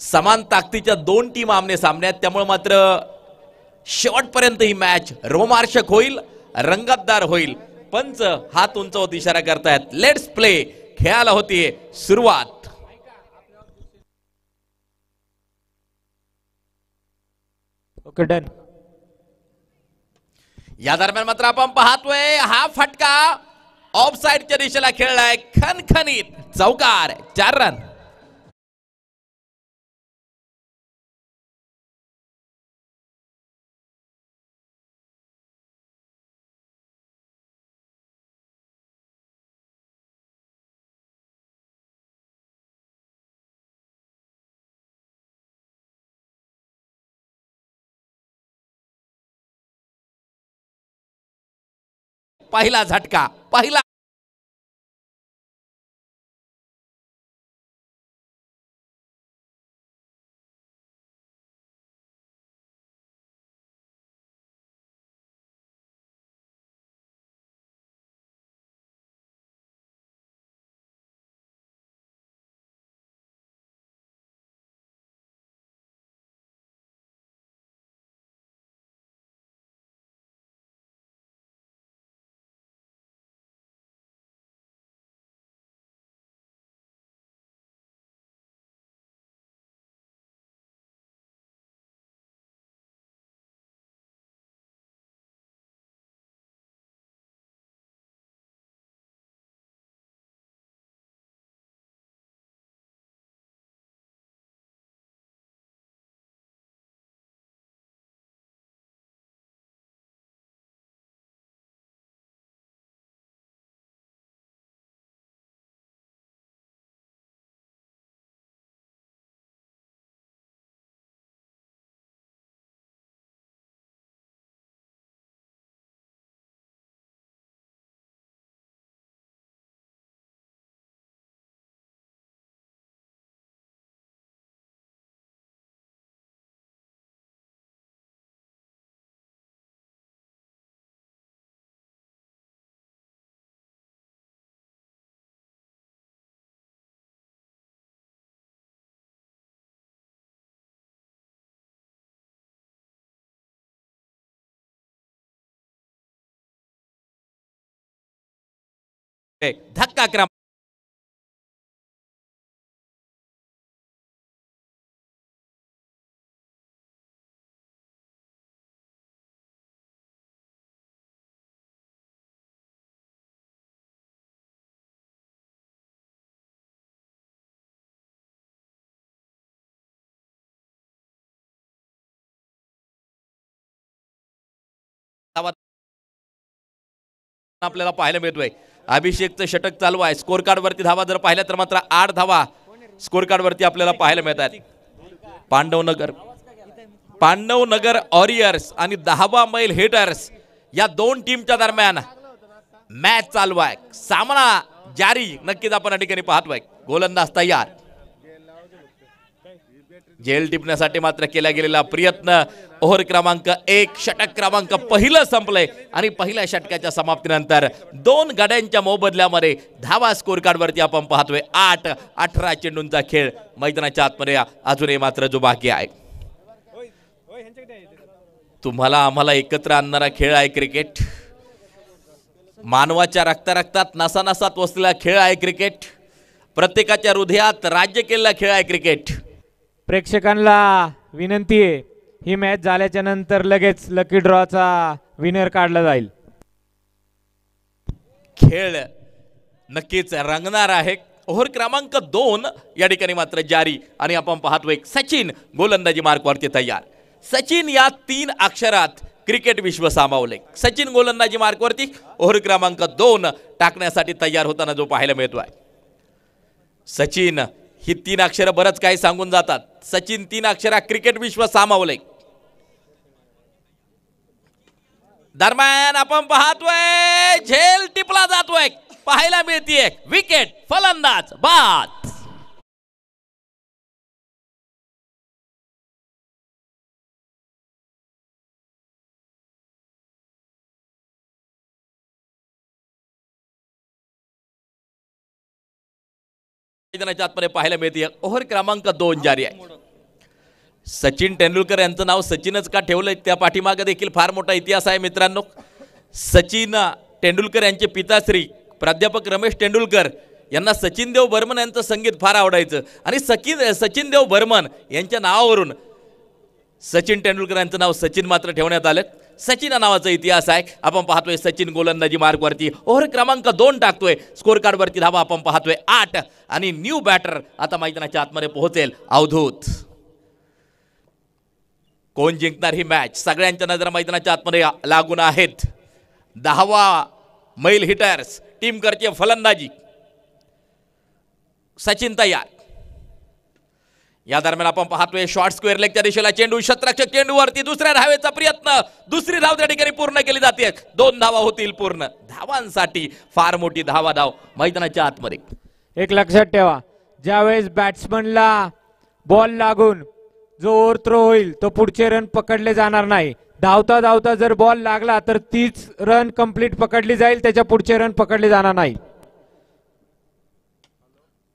समान ताकदीच्या दोन टीम आमने सामने आहेत, त्यामुळे मात्र शेवटपर्यंत ही मॅच रोमार्चक होईल, रंगतदार होईल. पंच हात उंचावत इशारा करतायत, लेट्स प्ले. खेळायला होतीये सुरुवात. Okay done. या दरम्यान मात्र आपण पाहतोय हा फटका ऑफ साइडच्या दिशेला खेळलाय, खणखणीत चौकार, 4 रन. पहिला झटका, पहिला धक्का क्रम. आपल्याला पाहायला मिळतोय अभिषेकचं षटक चालू आहे. स्कोर कार्ड वरती धावा जर पाहिल्या तर मात्र 8 धावा स्कोर कार्ड वरती आपल्याला पाहायला मिळतात. पांडवनगर वॉरियर्स आणि 10 मैल हिटर्स या दोन टीमच्या दरम्यान मॅच चालू आहे. सामना जारी नक्कीच आपण या ठिकाणी पाहतोय. गोलंदाज तयार. झेल टिपण्यासाठी मात्र केला गेलेला प्रयत्न. ओव्हर क्रमांक 1 षटक क्रमांक पहिलं संपलंय आणि पहिल्या षटकाच्या समाप्तीनंतर 2 गड्यांच्या मोबदल्यामध्ये धावा स्कोर कार्ड वरती आपण पाहतोय 8. 18 चेंडूंचा खेळ मैदानाच्या आतमध्ये अजूनही मात्र जो बाकी आहे. तुम्हाला आम्हाला एकत्र आणणारा खेळ आहे क्रिकेट. मानवाच्या रक्तात नसानसात वसलेला खेळ आहे क्रिकेट. प्रत्येकाच्या हृदयात राज्य केलेला खेळ आहे क्रिकेट. प्रेक्षकांना विनंती आहे, ही मॅच झाल्याच्या नंतर लगेच लकी ड्रॉचा विनर काढला जाईल. खेळ नक्कीच रंगणार आहे. ओव्हर क्रमांक 2 या ठिकाणी मात्र जारी आणि आपण पाहतोय सचिन गोलंदाजी मार्कवरती तयार. सचिन या 3 अक्षरात क्रिकेट विश्व सामावले. सचिन गोलंदाजी मार्कवरती ओव्हर क्रमांक 2 टाकण्यासाठी तयार होताना जो पाहायला मिळतोय. सचिन ही 3 अक्षर बरंच काही सांगून जातात. सचिन 3 अक्षरा क्रिकेट विश्व सामावले. दरम्यान आपण पाहतोय झेल टिपला जातोय. पाहायला मिळतीये विकेट. फलंदाज बाद. मैदानाच्या आतमध्ये पाहायला मिळते ओव्हर क्रमांक 2 जारी आहे. सचिन तेंडुलकर यांचं नाव सचिनच का ठेवलंय त्या पाठीमागे देखील फार मोठा इतिहास आहे मित्रांनो. सचिन तेंडुलकर यांचे पिताश्री प्राध्यापक रमेश तेंडुलकर यांना सचिन देव बर्मन यांचं संगीत फार आवडायचं आणि सचिन देव बर्मन यांच्या नावावरून सचिन तेंडुलकर यांचं नाव सचिन मात्र ठेवण्यात आलं. सचिन या नावाचा इतिहास आहे. आपण पाहतोय सचिन गोलंदाजी मार्कवरती ओव्हर क्रमांक 2 टाकतोय. स्कोर कार्डवरती धावा आपण पाहतोय 8 आणि न्यू बॅटर आता मैदानाच्या आतमध्ये पोहोचेल अवधूत. कोण जिंकणार ही मॅच सगळ्यांच्या नजरा मैदानाच्या आतमध्ये लागून आहेत. 10वा मैल हिटर्स टीम करते फलंदाजी. सचिन तयार. या दरम्यान आपण पाहतोय शॉर्ट स्क्वेअर लेगच्या दिशेला चेंडू शतरक्षक चेंडूवरती दुसऱ्या धावेचा प्रयत्न. दुसरी धाव त्या ठिकाणी पूर्ण केली जाते. 2 धावा होतील पूर्ण. धावांसाठी फार मोठी धाव मैदानाच्या आतमध्ये. एक लक्षात ठेवा, ज्यावेळेस बॅट्समनला बॉल लागून जो ओव्हर थ्रो होईल तो पुढचे रन पकडले जाणार नाही. धावता धावता जर बॉल लागला तर तीच रन कंप्लीट पकडली जाईल, त्याच्या पुढचे रन पकडले जाणार नाही.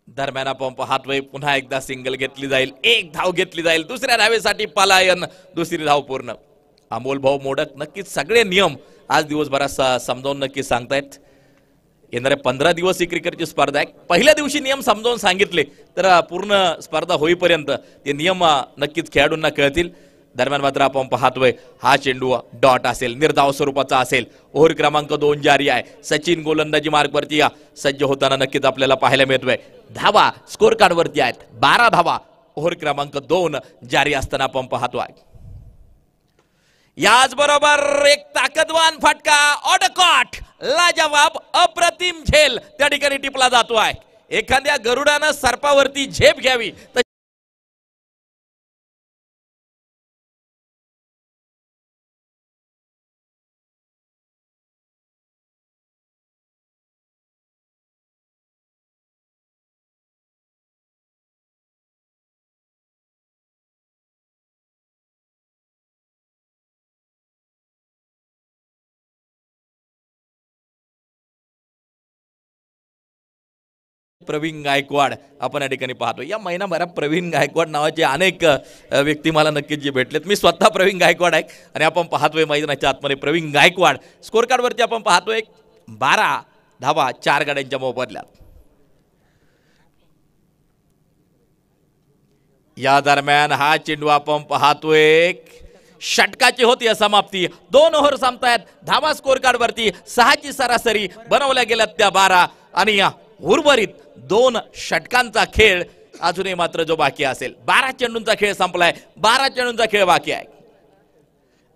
दरम्यान आपण पाहतोय पुन्हा एकदा सिंगल घेतली जाईल. 1 धाव घेतली जाईल. दुसऱ्या धावेसाठी पलायन. दुसरी धाव पूर्ण. अमोल भाऊ मोडक नक्कीच सगळे नियम आज दिवसभरात समजावून नक्की सांगतायत. येणारे 15 दिवस ही क्रिकेटची स्पर्धा आहे. पहिल्या दिवशी नियम समजावून सांगितले तर पूर्ण स्पर्धा होईपर्यंत ते नियम नक्कीच खेळाडूंना कळतील. दरम्यान मात्र आपण पाहतोय हा चेंडू डॉट असेल, निर्धाव स्वरूपाचा असेल. ओव्हर क्रमांक 2 जारी आहे. सचिन गोलंदाजी मार्गवरती सज्ज होताना नक्कीच आपल्याला पाहायला मिळतोय. धावा स्कोर कार्डवरती आहेत 12 धावा. ओव्हर क्रमांक 2 जारी असताना आपण पाहतोय. याचबरोबर एक ताकदवान फटका ऑडकॉट लाजवाब अप्रतिम झेल त्या ठिकाणी टिपला जातोय. एखाद्या गरुडानं सर्पावरती झेप घ्यावी तर प्रवीण गायकवाड आपण या ठिकाणी पाहतो. या महिनाभरात प्रवीण गायकवाड नावाचे अनेक व्यक्ती मला नक्कीच जे भेटलेत. मी स्वतः प्रवीण गायकवाड आहे आणि आपण पाहतोय मैदानाच्या आतमध्ये प्रवीण गायकवाड. स्कोर कार्डवरती आपण पाहतोय 12 धावा 4 गाड्यांच्या मोबदल्यात. या दरम्यान हा चेंडू आपण पाहतोय षटकाची होती समाप्ती. 2 ओव्हर संपतायत. धावा स्कोर कार्डवरती 6ची सरासरी बनवल्या गेल्यात त्या 12 आणि उर्वरित 2 षटकांचा खेळ अजूनही मात्र जो बाकी असेल. 12 चेंडूंचा खेळ संपलाय. 12 चेंडूंचा खेळ बाकी आहे.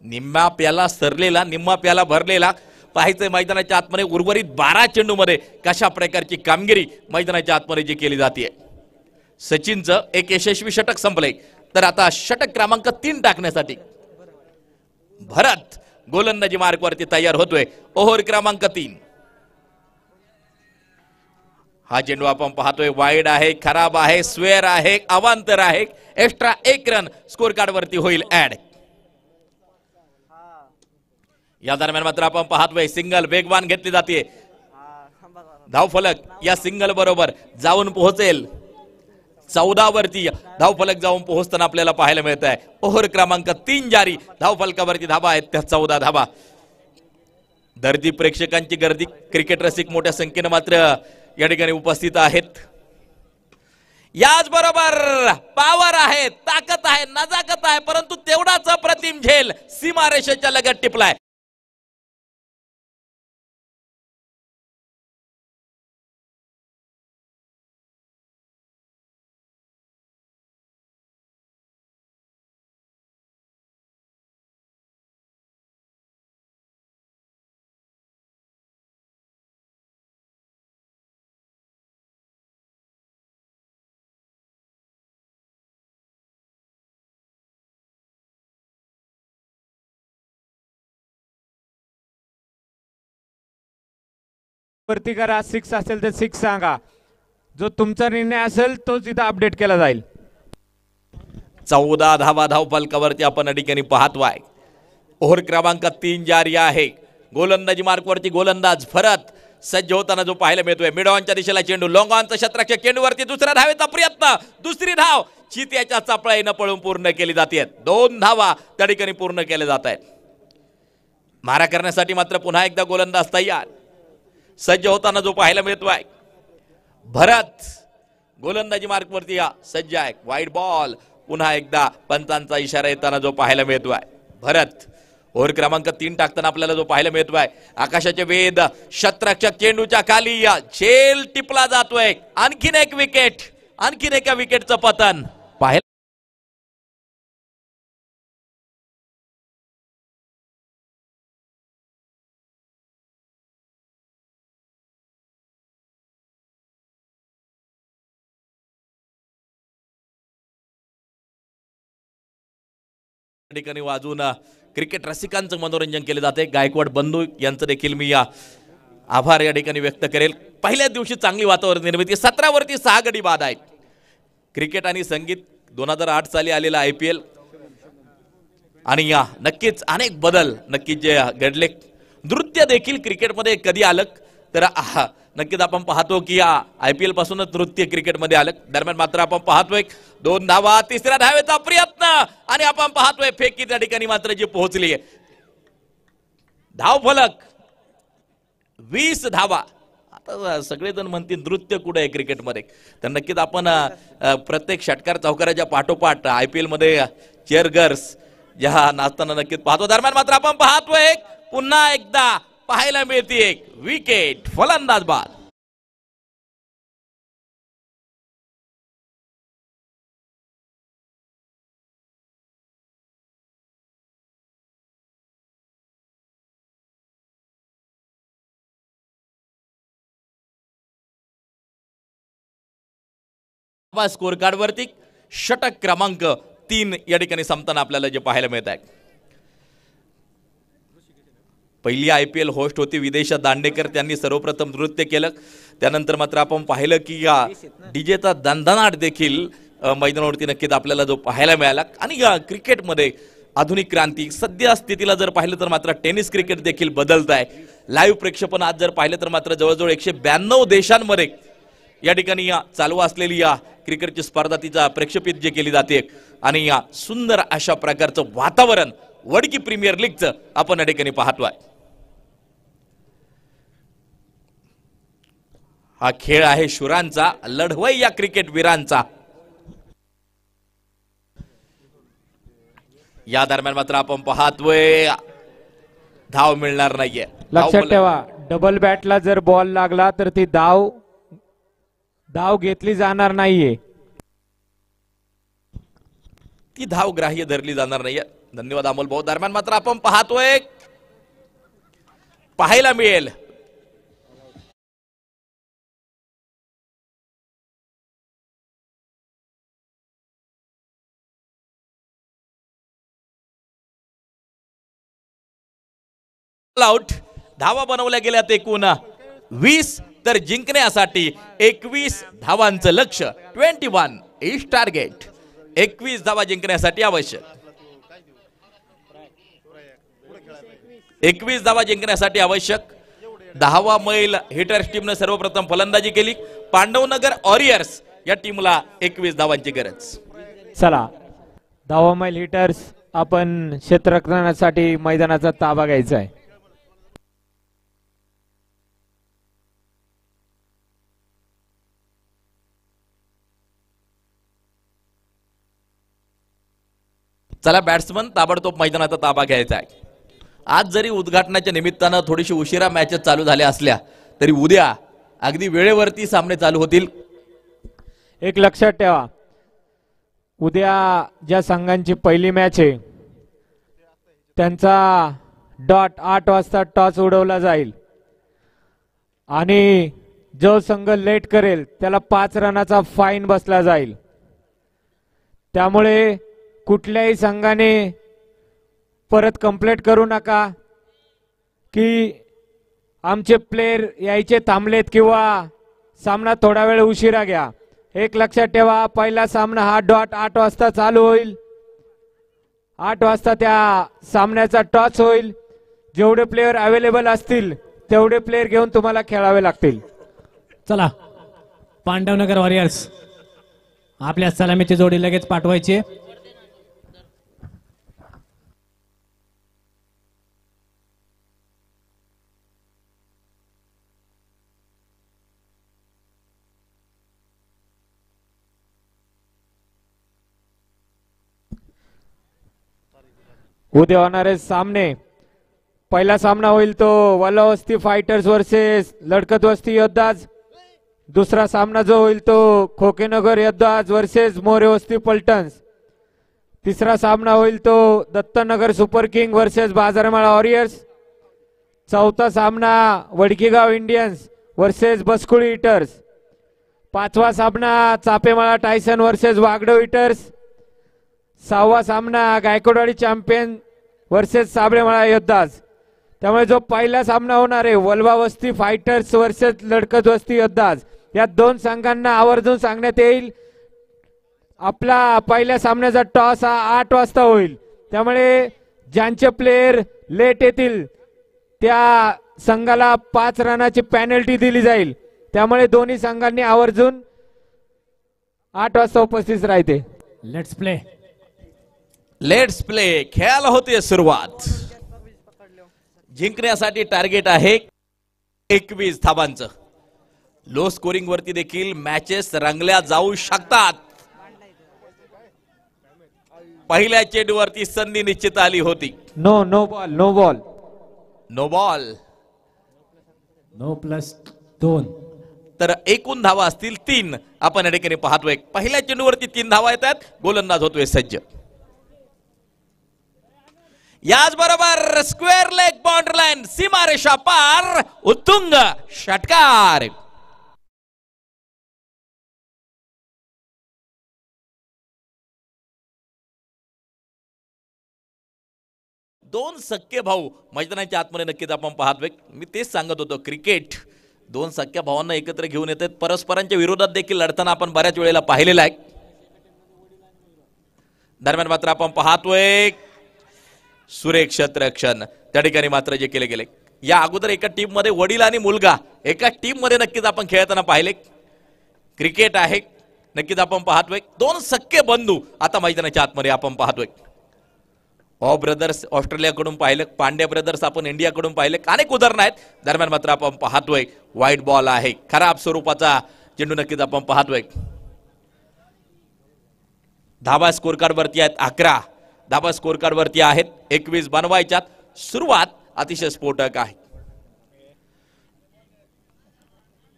निम्मा प्याला सरलेला निम्मा प्याला भरलेला पाहायचंय मैदानाच्या आतमध्ये उर्वरित 12 चेंडूमध्ये कशा प्रकारची कामगिरी मैदानाच्या आतमध्ये जी केली जाते. सचिनचं एक यशस्वी षटक संपलंय तर आता षटक क्रमांक 3 टाकण्यासाठी भरत गोलंदाजी मार्कवरती तयार होतोय. ओव्हर क्रमांक 3. हा चेंडू आपण पाहतोय वाईड आहे, खराब आहे, स्वेअर आहे, अवांतर आहे. एक्स्ट्रा 1 रन स्कोर कार्डवरती होईल ऍड. या दरम्यान मात्र आपण पाहतोय सिंगल वेगवान घेतली जाते. धावफलक या सिंगल बरोबर जाऊन पोहोचेल 14 वरती. धावफलक जाऊन पोहोचताना आपल्याला पाहायला मिळत आहे. ओव्हर क्रमांक 3 जारी. धावफलकावरती धावा आहेत त्या 14 धावा. दर्दी प्रेक्षकांची गर्दी, क्रिकेट रसिक मोठ्या संख्येने मात्र या ठिकाणी उपस्थित आहेत. याचबरोबर पॉवर आहे, ताकद आहे, नजाकत आहे, परंतु तेवढाच अप्रतिम झेल सीमारेषेच्या लगत टिपलाय. वरती करा. 6 असेल तर 6 सांगा. जो तुमचा निर्णय असेल तो तिथं अपडेट केला जाईल. 14 धावा धावफलकावरती आपण या ठिकाणी पाहतोय. ओव्हर क्रमांक 3 जारी आहे. गोलंदाजी मार्कवरती गोलंदाज भरत सज्ज होताना जो पाहायला मिळतोय. मिड ऑनच्या दिशेला चेंडू लॉंग ऑनचा शतरक्षक चेंडूवरती दुसऱ्या धावेचा प्रयत्न. दुसरी धाव चित्याच्या चापळाईनं पळून पूर्ण केली जाते. 2 धावा त्या ठिकाणी पूर्ण केल्या जात आहेत. मारा करण्यासाठी मात्र पुन्हा एकदा गोलंदाज तयार सज्ज होताना जो पाहायला मिळतोय. भरत गोलंदाजी मार्कवरती सज्ज आहे. वाईड बॉल पुन्हा एकदा पंचांचा इशारा येताना जो पाहायला मिळतोय. भरत ओव्हर क्रमांक 3 टाकताना आपल्याला जो पाहायला मिळतोय. आकाशाचे वेद शतरक्षक चेंडूच्या खाली झेल टिपला जातोय. आणखीन एक विकेट, आणखीन एका विकेटचं पतन पाहायला ठिकाणी वाजून क्रिकेट रसिकांचं मनोरंजन केले जाते. गायकवाड बंधू यांचं देखील मी आभार या ठिकाणी व्यक्त करेल. पहिल्याच दिवशी चांगली वातावरण निर्मिती. 17 वरती 6 गडी बाद आहेत. क्रिकेट आणि संगीत 2008 साली आलेला IPL आणि नक्कीच अनेक बदल नक्कीच जे घडले. नृत्य देखील क्रिकेटमध्ये कधी आलं तर नक्कीच आपण पाहतो की IPL पासूनच नृत्य क्रिकेटमध्ये आलं. दरम्यान मात्र आपण पाहतोय 2 धावा, तिसऱ्या धावेचा प्रयत्न आणि आपण पाहतोय फेकी त्या ठिकाणी मात्र जी पोहोचली आहे. धाव फलक 20 धावा. आता सगळेजण म्हणतील नृत्य कुठे आहे क्रिकेटमध्ये, तर नक्कीच आपण प्रत्येक षटकार चौकाराच्या पाठोपाठ IPL मध्ये चेअरगर्स ज्या नाचताना नक्कीच पाहतो. दरम्यान मात्र आपण पाहतोय पुन्हा एकदा पाहायला मिळते एक विकेट, फलंदाज बाद. स्कोर कार्ड वरती षटक क्रमांक 3 या ठिकाणी संपताना आपल्याला जे पाहायला मिळत आहे. पहिली IPL होस्ट होती विदेशात दांडेकर, त्यांनी सर्वप्रथम नृत्य केलं. त्यानंतर मात्र आपण पाहिलं की डीजेचा दणदणाट देखील मैदानावरती नक्कीच आपल्याला जो पाहायला मिळाला. आणि क्रिकेटमध्ये आधुनिक क्रांती सध्या स्थितीला जर पाहिलं तर मात्र टेनिस क्रिकेट देखील बदलत आहे. लाईव्ह प्रेक्षेपण आज जर पाहिलं तर मात्र जवळजवळ 192 देशांमध्ये या ठिकाणी चालू असलेली क्रिकेटची स्पर्धा तिचा प्रेक्षेपित जे केली जाते आणि सुंदर अशा प्रकारचं वातावरण वडकी प्रीमियर लीगचं आपण या ठिकाणी पाहतोय. हा खेळ आहे शुरांचा, लढवई या क्रिकेट वीरांचा. या दरम्यान मात्र आपण पाहतोय धाव मिळणार नाहीये. लक्षात ठेवा, डबल बॅटला जर बॉल लागला तर ती धाव घेतली जाणार नाहीये. ती धाव ग्राह्य धरली जाणार नाहीये. धन्यवाद अमोल भाऊ. दरम्यान मात्र आपण पाहतोय पाहायला मिळेल आउट. धावा बनवल्या गेल्यात एकूण 20, तर जिंकण्यासाठी 21 धावांचं लक्ष्य. 21 इज टार्गेट. 21 धावा जिंकण्यासाठी आवश्यक. 21 धावा जिंकण्यासाठी आवश्यक. 10वा मैल हिटर्स टीमनं सर्वप्रथम फलंदाजी केली. पांडवनगर वॉरियर्स या टीमला 21 धावांची गरज. चला 10वा मैल हिटर्स आपण क्षेत्ररक्षणासाठी मैदानाचा ताबा घ्यायचा आहे. चला बॅट्समन ताबडतोब मैदानाचा ताबा घ्यायचा आहे. आज जरी उद्घाटनाच्या निमित्तानं थोडीशी उशिरा मॅचेस चालू झाल्या असल्या तरी उद्या अगदी वेळेवरती सामने चालू होतील. एक लक्षात ठेवा, उद्या ज्या संघांची पहिली मॅच आहे त्यांचा डॉट 8 वाजता टॉस उडवला जाईल आणि जो संघ लेट करेल त्याला 5 रनाचा फाईन बसला जाईल. त्यामुळे कुठल्याही संघाने परत कंप्लेंट करू नका की आमचे प्लेयर यायचे थांबलेत किंवा सामना थोडा वेळ उशिरा घ्या. एक लक्षात ठेवा, पहिला सामना हा डॉट 8 वाजता चालू होईल. 8 वाजता त्या सामन्याचा टॉस होईल. जेवढे प्लेयर अवेलेबल असतील तेवढे प्लेयर घेऊन तुम्हाला खेळावे लागतील. चला पांडवनगर वॉरियर्स आपल्या सलामीची जोडी लगेच पाठवायची. उद्या होणारे सामने, पहिला सामना होईल तो वल्लवस्ती फायटर्स वर्सेस लडकत वस्ती योद्धाज. दुसरा सामना जो होईल तो खोकेनगर योद्धाज वर्सेस मोरे वस्ती पलटन्स. तिसरा सामना होईल तो Dattanagar super king versus Bajarmala warriors. चौथा सामना Vadkigaon Indians versus Baskuli hitters. पाचवा सामना Chapemala Tyson versus Wagdo hitters. सहावा सामना गायकवाडी चॅम्पियन वर्सेस साबळेमाळा योद्धाज. त्यामुळे जो पहिला सामना होणार आहे वल्वा वस्ती फायटर्स वर्सेस लडकत वस्ती योद्धाज, या दोन संघांना आवर्जून सांगण्यात येईल आपला पहिल्या सामन्याचा टॉस हा 8 वाजता होईल. त्यामुळे ज्यांचे प्लेयर लेट येतील त्या संघाला 5 रनाची पेनल्टी दिली जाईल. त्यामुळे दोन्ही संघांनी आवर्जून 8 वाजता उपस्थित राहते. Let's play. Let's play. खेळायला होते सुरुवात. जिंकण्यासाठी टार्गेट आहे 21 धावांचं. लो स्कोरिंग वरती देखील मॅचेस रंगल्या जाऊ शकतात. पहिल्या चेंडूवरती संधी निश्चित आली होती. No ball. No ball. No +2. तर एकूण धावा असतील 3. आपण या ठिकाणी पाहतोय पहिल्या चेंडूवरती 3 धावा येतात. गोलंदाज होतोय सज्ज. याचबरोबर स्क्वेअर लेग बाउंड्री लाईन सीमारेषा पार उत्तुंग षटकार. दोन सख्खे भाऊ मैदानाच्या आतमध्ये नक्कीच आपण पाहतोय. मी तेच सांगत होतो, क्रिकेट दोन सख्ख्या भावांना एकत्र घेऊन येतात. परस्परांच्या विरोधात देखील लढताना आपण बऱ्याच वेळेला पाहिलेलं आहे. दरम्यान मात्र आपण पाहतोय सुरेख क्षेत्ररक्षण त्या ठिकाणी मात्र जे केले गेले. या अगोदर एका टीम मध्ये वडील आणि मुलगा एका टीम मध्ये नक्कीच आपण खेळताना पाहिले. क्रिकेट आहे नक्कीच आपण पाहतोय. दोन सख्खे बंधू आता मैदानाच्या आतमध्ये आपण पाहतोय. ऑ ब्रदर्स ऑस्ट्रेलियाकडून पाहिलं, पांड्या ब्रदर्स आपण इंडियाकडून पाहिले, अनेक उदाहरणं आहेत. दरम्यान मात्र आपण पाहतोय व्हाईट बॉल आहे. खराब स्वरूपाचा चेंडू नक्कीच आपण पाहतोय. धाबा स्कोर कार्ड वरती आहेत 11 धाबा स्कोर कार्ड वरती आहेत 21 बनवायच्यात. सुरुवात अतिशय स्फोटक आहे.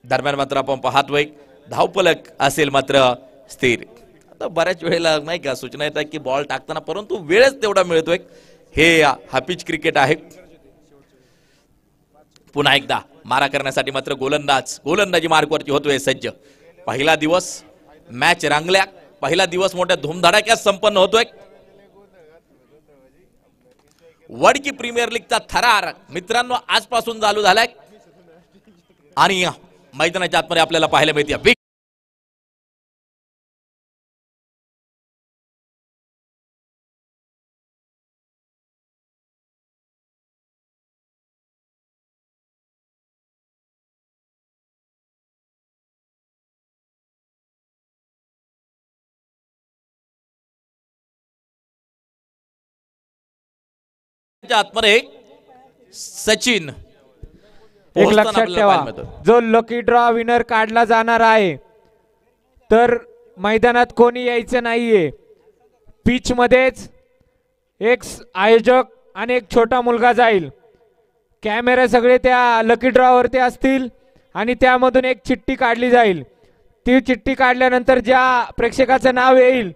दरम्यान मात्र आपण पाहतोय धावफलक असेल मात्र स्थिर. आता बऱ्याच वेळेला नाही का सूचना येतात की बॉल टाकताना, परंतु वेळच तेवढा मिळतोय. हे हा पिच क्रिकेट आहे. पुन्हा एकदा मारा करण्यासाठी मात्र गोलंदाजी मार्कवरती होतोय सज्ज. पहिला दिवस मॅच रंगल्या. पहिला दिवस मोठ्या धुमधडाक्यात संपन्न होतोय. वडकी प्रीमियर लीगचा थरार मित्रांनो आजपासून चालू झालाय आणि मैदानाच्या आतमध्ये आपल्याला पाहायला मिळते. आतमध्ये सचिन. एक लक्षात ठेवा, जो लकी ड्रॉ विनर काढला जाणार आहे तर मैदानात कोणी यायचं नाहीये. पिच मध्येच एक आयोजक आणि एक छोटा मुलगा जाईल. कॅमेरे सगळे त्या लकी ड्रॉ वरती असतील आणि त्यामधून एक चिठ्ठी काढली जाईल. ती चिठ्ठी काढल्यानंतर ज्या प्रेक्षकाचं नाव येईल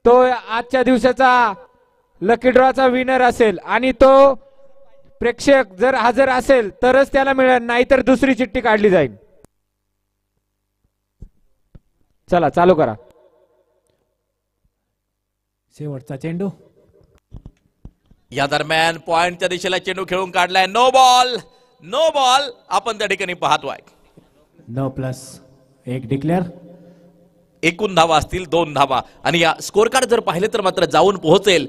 तो आजच्या दिवसाचा लकी ड्रॉचा विनर असेल आणि तो प्रेक्षक जर हजर असेल तरच त्याला मिळेल, नाहीतर दुसरी चिठ्ठी काढली जाईल. चला चालू करा. शेवटचा चेंडू. या दरम्यान पॉइंटच्या दिशेला चेंडू खेळून काढलाय. नो बॉल आपण त्या ठिकाणी पाहतोय. No +1 declare. एकूण धावा असतील 2 धावा आणि या स्कोर कार्ड जर पाहिले तर मात्र जाऊन पोहोचेल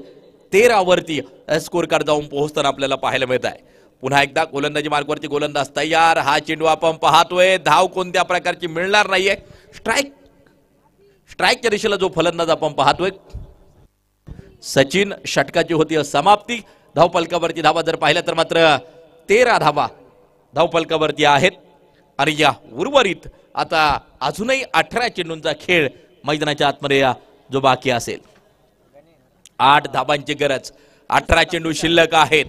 13 वरती स्कोर कार्ड जाऊन पोहोचताना आपल्याला पाहायला मिळत आहे. पुन्हा एकदा गोलंदाजी मार्कवरती गोलंदाज तयार. हा चेंडू आपण पाहतोय. धाव कोणत्या प्रकारची मिळणार नाहीये. स्ट्राईक स्ट्राईकच्या दिशेला जो फलंदाज आपण पाहतोय सचिन, षटकाची होती समाप्ती. धावफलकावरती धावा जर पाहिल्या तर मात्र 13 धावा धावफलकावरती आहेत आणि या उर्वरित आता अजूनही 18 चेंडूंचा खेळ मैदानाच्या आतमध्ये जो बाकी असेल. 8 धाबांची गरज, 18 चेंडू शिल्लक आहेत.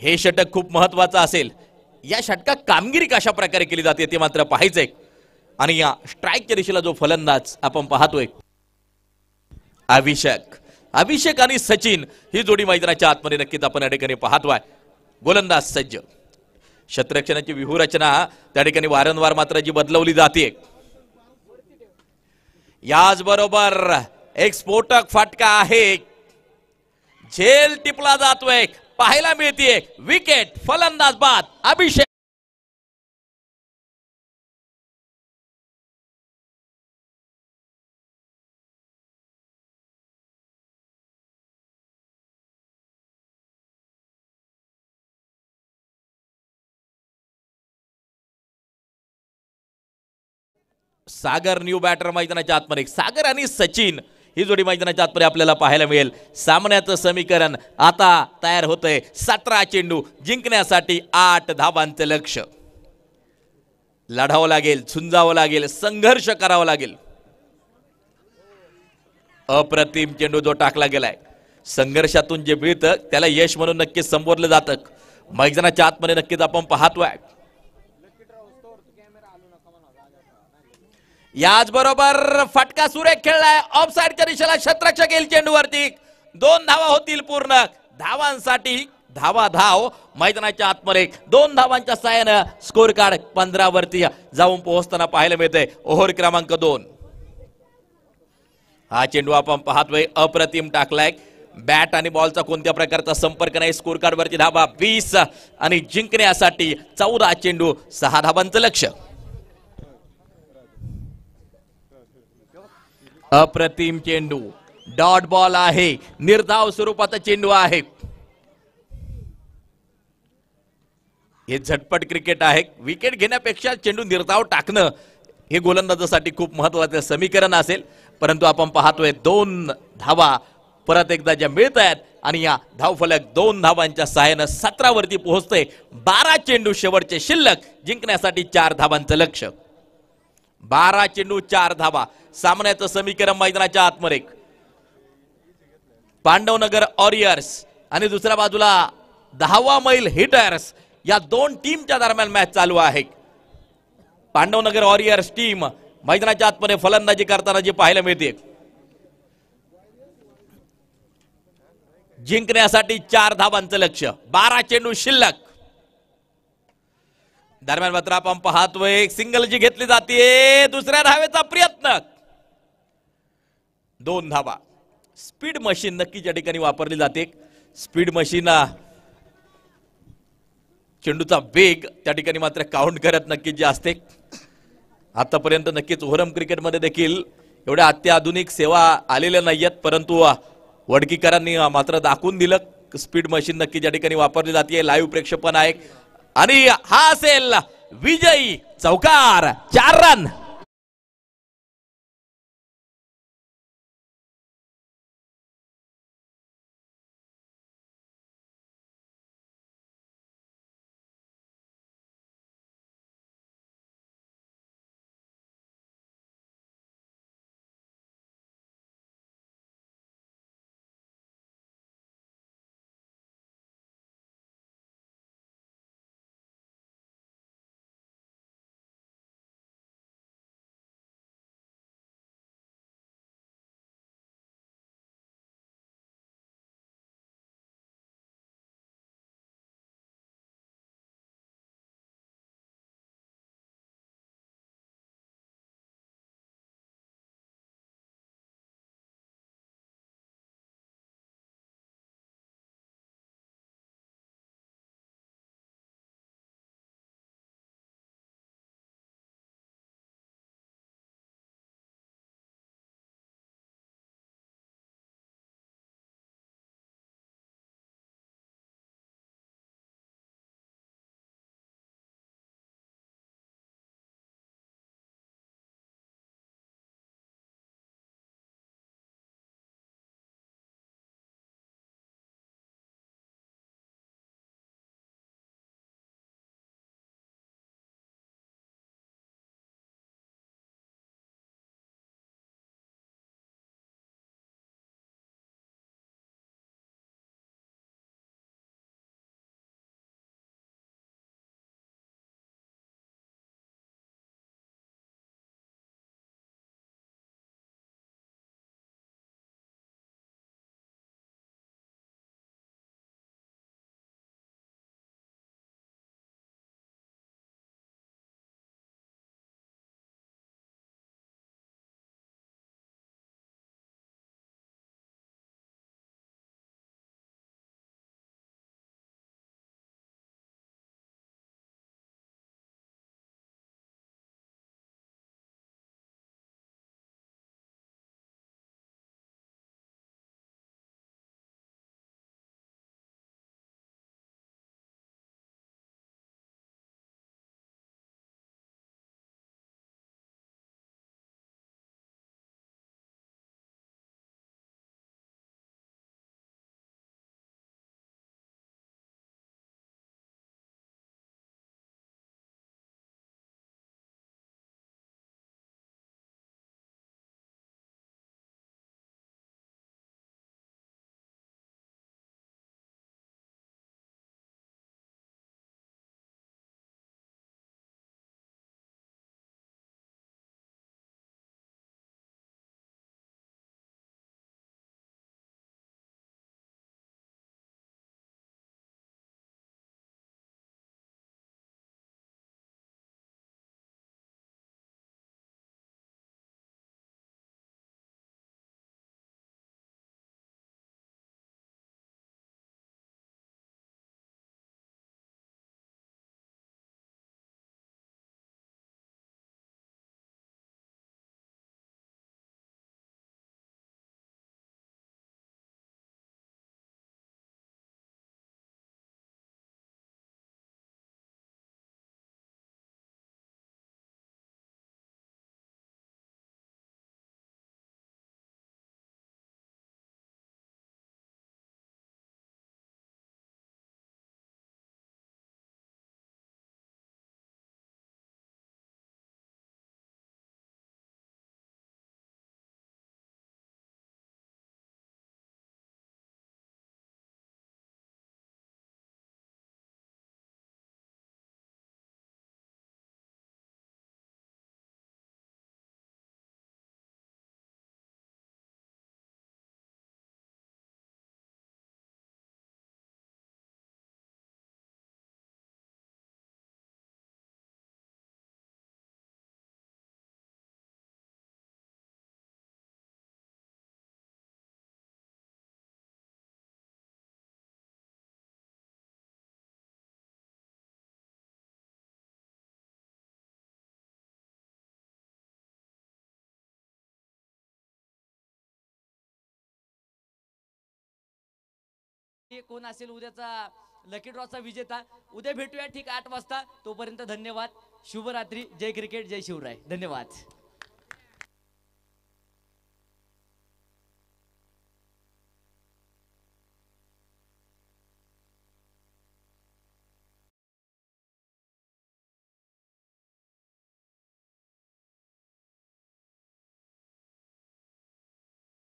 हे षटक खूप महत्वाचं असेल. या षटकात कामगिरी कशा प्रकारे केली जाते ते मात्र पाहायचंय. आणि या स्ट्राईकच्या दिशेला जो फलंदाज आपण पाहतोय अभिषेक आणि सचिन ही जोडी मैदानाच्या आतमध्ये नक्कीच आपण या ठिकाणी पाहतोय. गोलंदाज सज्ज, क्षेत्ररक्षणाची व्यूहरचना त्या ठिकाणी वारंवार मात्र जी बदलवली जाते. याचबरोबर एक स्फोटक फटका आहे, झेल टिपला जातोय, पाहायला मिळते विकेट. फलंदाज बाद अभिषेक. सागर न्यू बॅटर मैदानाच्या आतमध्ये. सागर आणि सचिन ही जोडी मैदानाच्या आतमध्ये आपल्याला पाहायला मिळेल. सामन्याचं समीकरण आता तयार होतंय. 17 चेंडू जिंकण्यासाठी 8 धावांचं लक्ष्य. लढावं लागेल, झुंजावं लागेल, संघर्ष करावा लागेल. अप्रतिम चेंडू जो टाकला गेलाय, संघर्षातून जे मिळतं त्याला यश म्हणून नक्कीच संबोधलं जातं. मैदानाच्या आतमध्ये नक्कीच आपण पाहतोय. याचबरोबर फटका सुरेख खेळलाय ऑफसाईडच्या दिशेला. क्षेत्ररक्षक येईल चेंडूवरती. 2 धावा होतील पूर्ण. धावांसाठी धाव मैदानाच्या आतमध्ये 2 धावांच्या साहाय्यानं स्कोर कार्ड 15 वरती जाऊन पोहोचताना पाहायला मिळतंय. ओव्हर क्रमांक 2. हा चेंडू आपण पाहतोय अप्रतिम टाकलाय. बॅट आणि बॉलचा कोणत्या प्रकारचा संपर्क नाही. स्कोर कार्ड वरती धावा 20 आणि जिंकण्यासाठी 14 चेंडू 6 धावांचं लक्ष्य. अप्रतिम चेंडू, डॉट बॉल आहे, निर्धाव स्वरूपाचा चेंडू आहे. हे झटपट क्रिकेट आहे. विकेट घेण्यापेक्षा चेंडू निर्धाव टाकणं हे गोलंदाजासाठी खूप महत्वाचं समीकरण असेल. परंतु आपण पाहतोय 2 धावा परत एकदा ज्या मिळत आहेत आणि या धावफलक 2 धावांच्या सहाय्यानं 17 वरती पोहोचतोय. 12 चेंडू शेवटचे शिल्लक, जिंकण्यासाठी 4 धावांचं लक्ष्य. 12 चेंडू 4 धावा. सामन्याचं समीकरण मैदानाच्या आतमध्ये पांडवनगर वॉरियर्स आणि दुसऱ्या बाजूला 10वा मैल हिटर्स या 2 टीमच्या दरम्यान मॅच चालू आहे. पांडवनगर वॉरियर्स टीम मैदानाच्या आतमध्ये फलंदाजी करताना जे पाहायला मिळते, जिंकण्यासाठी 4 धावांचं लक्ष्य. 12 चेंडू शिल्लक. दरम्यान मात्र आपण पाहतोय एक सिंगल जी घेतली जाते. दुसऱ्या धावेचा प्रयत्न. 2 धावा. स्पीड मशीन नक्की या ठिकाणी वापरली जाते. स्पीड मशीन चेंडूचा वेग त्या ठिकाणी मात्र काउंट करत नक्कीच जे असते. आतापर्यंत नक्कीच ओव्हरम क्रिकेटमध्ये देखील एवढ्या अत्याधुनिक सेवा आलेल्या नाहीयेत. परंतु वडकीकरांनी मात्र दाखवून दिलं स्पीड मशीन नक्की या ठिकाणी वापरली जाते. लाईव्ह प्रेक्षेपण आहे आणि हा असेल विजयी चौकार. 4 रन. कोण असेल उद्याचा लकी ड्रॉचा विजेता. उद्या भेटूया ठीक 8 वाजता. तोपर्यंत धन्यवाद. शुभरात्री. जय क्रिकेट, जय शिवराय. धन्यवाद.